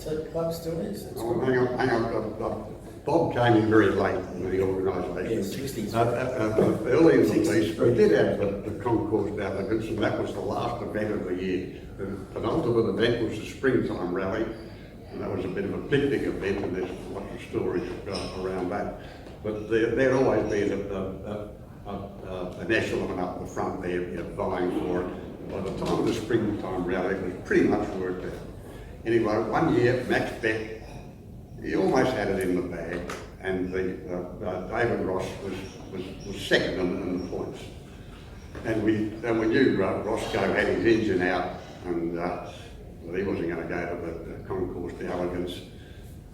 the club still is. Oh, hang on. Bob came in very late in the organisation. Yeah, 60s. Early in the piece, we did have the concourse delegates, and that was the last event of the year. The penultimate event was the springtime rally, and that was a bit of a picnic event, and there's lots of stories around that. But there'd always be an echelon up the front there, vying for it. By the time of the springtime rally, it was pretty much worked out. Anyway, one year, Max Beck, he almost had it in the bag, and David Ross was second in the points. And we knew Roscoe had his engine out, and well, he wasn't going to go to the concourse, the elegance.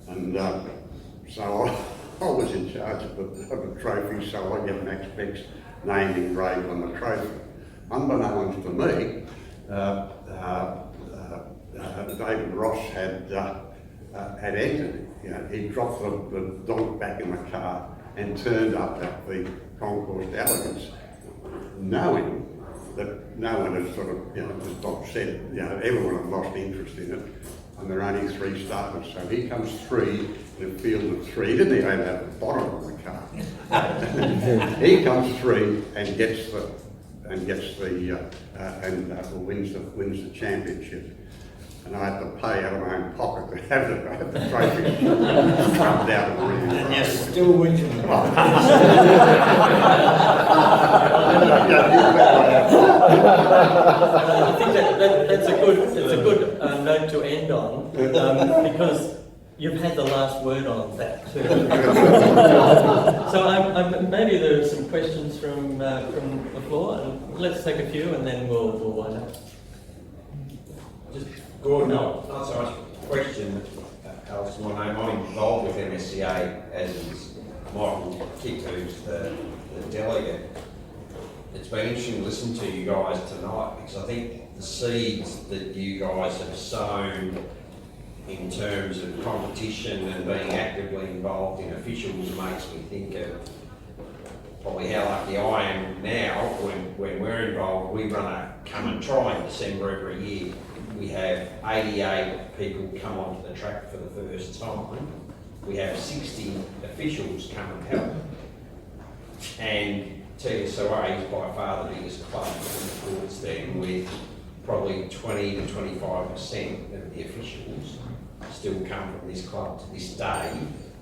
And so I was in charge of the trophy, so I get Max Beck's name engraved on the trophy. Unbeknownst to me, David Ross had entered. You know, he dropped the donk back in the car and turned up at the concourse elegance, knowing that no one had sort of, you know, as Bob said, you know, everyone had lost interest in it, and there are only 3 starters. So he comes 3 in a field of 3. He didn't even have the bottom of the car. He comes 3 and gets the wins the championship. And I had to pay out of my own pocket to have the trophy scrubbed out of the ring. And you're still whinging. I think that's a good note to end on, because you've had the last word on that too. So maybe there are some questions from the floor, and let's take a few, and then we'll wind up. Just Gordon, I'll ask a question. Alice, my name. I'm involved with MSCA, as is Michael Kick, who's the delegate. It's been interesting to listen to you guys tonight, because I think the seeds that you guys have sown in terms of competition and being actively involved in officials makes me think of probably how lucky I am now when we're involved. We run a come and try in December every year. We have 88 people come onto the track for the first time. We have 60 officials come and help. And TSOA is by far the biggest club that supports them, with probably 20 to 25% of the officials still come from this club to this day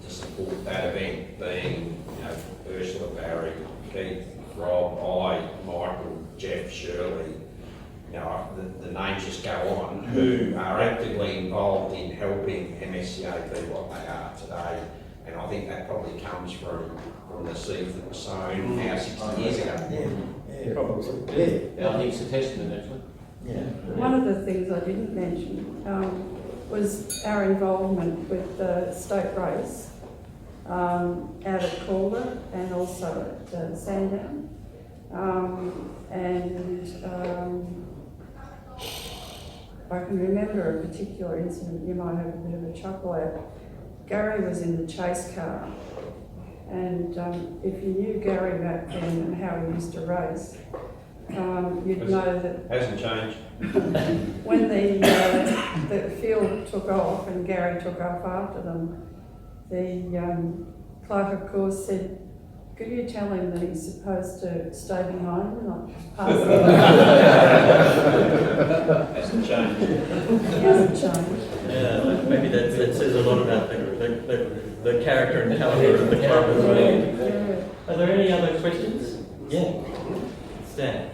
to support that event, being, you know, Ursula, Barry, Keith, Rob, I, Michael, Jeff, Shirley. You know, the names just go on, who are actively involved in helping MSCA be what they are today. And I think that probably comes from the seeds that were sown now 60 years ago. Yeah, probably. Yeah, I think it's a testament, actually. Yeah. One of the things I didn't mention was our involvement with the state race out at Calder and also at Sandown. I can remember a particular incident you might have a bit of a chuckle at. Gary was in the chase car, and if you knew Gary back then and how he used to race, you'd know that Hasn't changed. when the field took off and Gary took off after them, the clerk of course said, "Could you tell him that he's supposed to stay behind and not pass him?" Hasn't changed. It hasn't changed. Yeah, maybe that says a lot about the character and caliber of the club as well. Yeah. Are there any other questions? Yeah. Stan.